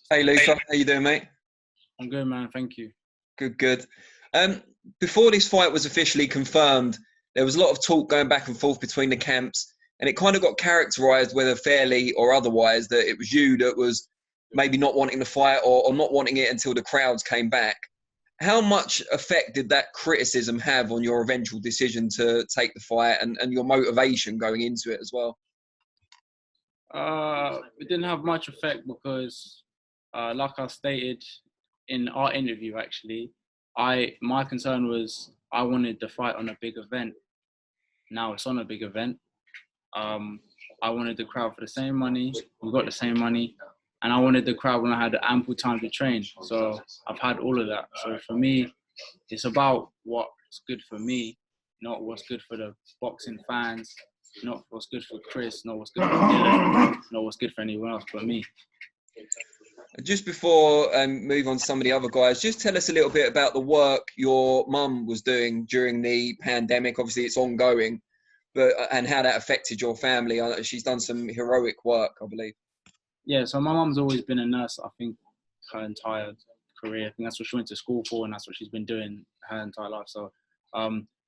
Hey Luther, how you doing, mate? I'm good, man. Thank you. Good, good. Um, Before this fight was officially confirmed, there was a lot of talk going back and forth between the camps, and it kind of got characterised, whether fairly or otherwise, that it was you that was maybe not wanting the fight or not wanting it until the crowds came back. How much effect did that criticism have on your eventual decision to take the fight and your motivation going into it as well? It didn't have much effect because, like I stated in our interview, actually, my concern was I wanted the fight on a big event. Now it's on a big event. Um, I wanted the crowd for the same money. We got the same money, and I wanted the crowd when I had ample time to train. So I've had all of that. So for me, it's about what's good for me, not what's good for the boxing fans, not what's good for Chris, not what's good for Dylan, not what's good for anyone else but me. Just before move on to some of the other guys, just tell us a little bit about the work your mum was doing during the pandemic. Obviously, it's ongoing, but and how that affected your family. She's done some heroic work, I believe. Yeah, so my mum's always been a nurse, I think, her entire career. I think that's what she went to school for, and that's what she's been doing her entire life. So,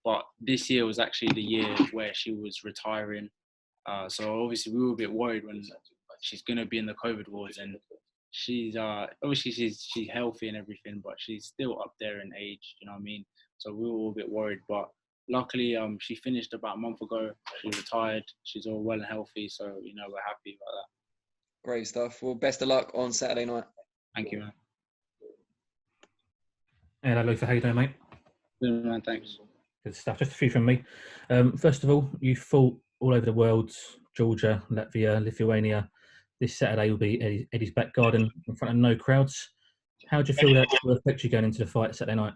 but this year was actually the year where she was retiring. So obviously we were a bit worried when she's gonna be in the COVID wards, and she's obviously she's healthy and everything, but she's still up there in age. You know what I mean? So we were all a bit worried, but luckily she finished about a month ago. She retired. She's all well and healthy, so we're happy about that. Great stuff. Well, best of luck on Saturday night. Thank you, man. Hello, Luther. How you doing, mate? Good, man. Thanks. Good stuff. Just a few from me. First of all, you fought all over the world: Georgia, Latvia, Lithuania. This Saturday will be Eddie's back garden in front of no crowds. How do you feel that will affect you going into the fight Saturday night?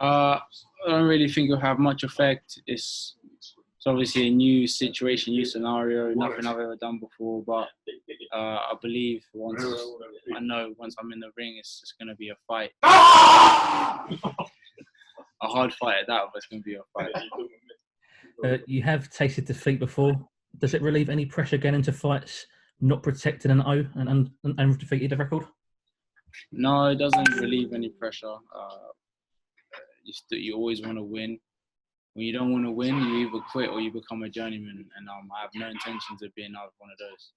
I don't really think it'll have much effect. It's obviously a new situation, new scenario, nothing I've ever done before. But I believe once I'm in the ring, it's just going to be a fight. A hard fight at that, but it's going to be a fight. You have tasted defeat before. Does it relieve any pressure getting into fights, not protecting an O and defeated the record? No, it doesn't relieve any pressure. You always want to win. When you don't want to win, you either quit or you become a journeyman. And I have no intentions of being either one of those.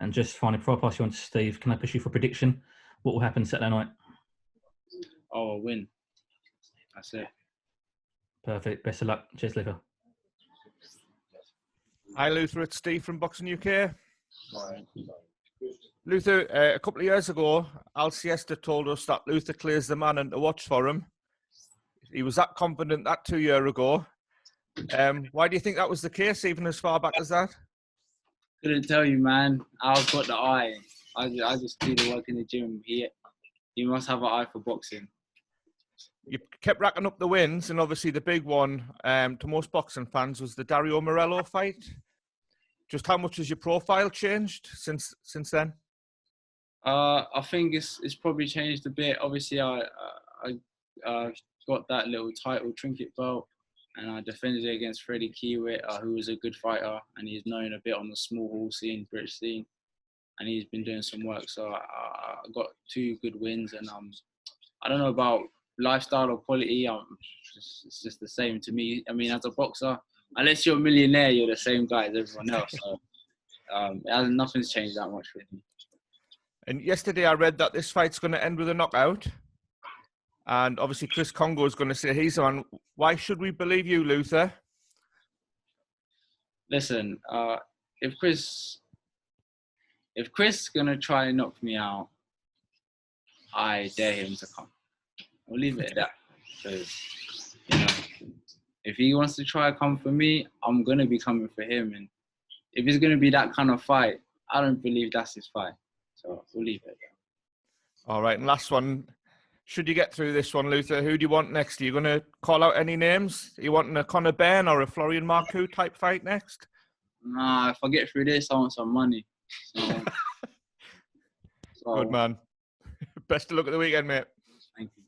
And just finally, before I pass you on to Steve, can I push you for a prediction? What will happen Saturday night? Oh, I'll win. That's it. Perfect. Best of luck. Cheers, Luther. Hi, Luther. It's Steve from Boxing UK. Right. Luther, a couple of years ago, Al Siesta told us that Luther Clay's the man and to watch for him. He was that confident that 2 years ago. Why do you think that was the case, even as far back as that? Couldn't tell you, man. I've got the eye. I just do the work in the gym. He must have an eye for boxing. You kept racking up the wins, and obviously the big one to most boxing fans was the Dario Morello fight. Just how much has your profile changed since then? I think it's probably changed a bit. Obviously, I got that little title trinket belt, and I defended it against Freddie Kiewit, who was a good fighter, and he's known a bit on the small hall scene, British scene, and he's been doing some work. So I got 2 good wins, and I don't know about lifestyle or quality. It's just the same to me. I mean, as a boxer, unless you're a millionaire, you're the same guy as everyone else. So nothing's changed that much for me. And yesterday I read that this fight's going to end with a knockout. And obviously Chris Kongo is going to say he's on. Why should we believe you, Luther? Listen, if Chris is going to try and knock me out, I dare him to come. We'll leave it at that. Because, if he wants to try to come for me, I'm going to be coming for him. And if it's going to be that kind of fight, I don't believe that's his fight. So we'll leave it at that. All right, and last one. Should you get through this one, Luther, who do you want next? Are you going to call out any names? Are you wanting a Conor Benn or a Florian Marcoux type fight next? Nah, if I get through this, I want some money. So Good man. Best of luck at the weekend, mate. Thank you.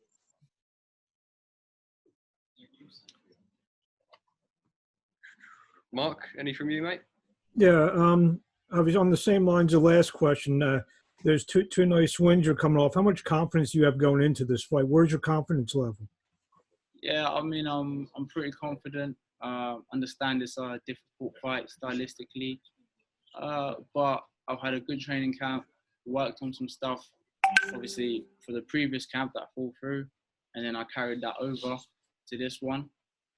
Mark, any from you, mate? Yeah, I was on the same lines of the last question. there's two nice wins you're coming off. How much confidence do you have going into this fight? Where's your confidence level? Yeah, I mean, I'm pretty confident. Understand it's a difficult fight stylistically, but I've had a good training camp. Worked on some stuff, obviously for the previous camp that I fell through, and then I carried that over to this one.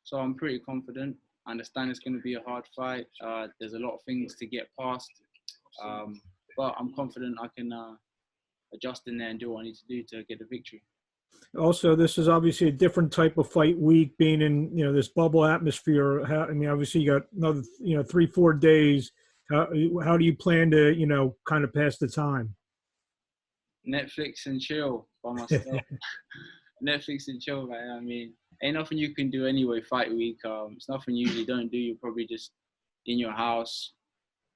So I'm pretty confident. I understand it's going to be a hard fight. There's a lot of things to get past, but I'm confident I can adjust in there and do what I need to do to get the victory. Also, this is obviously a different type of fight week, being in this bubble atmosphere. Obviously, you got another 3-4 days. How do you plan to kind of pass the time? Netflix and chill by myself. Netflix and chill, man. I mean, ain't nothing you can do anyway. Fight week, it's nothing you usually don't do. You're probably just in your house,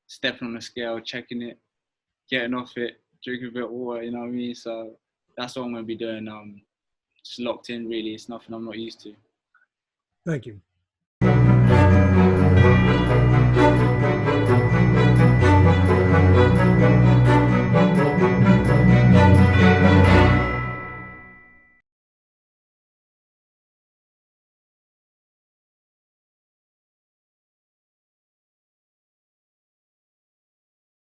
stepping on the scale, checking it, getting off it, drinking a bit of water. You know what I mean? So that's what I'm gonna be doing. Just locked in, really. It's nothing I'm not used to. Thank you.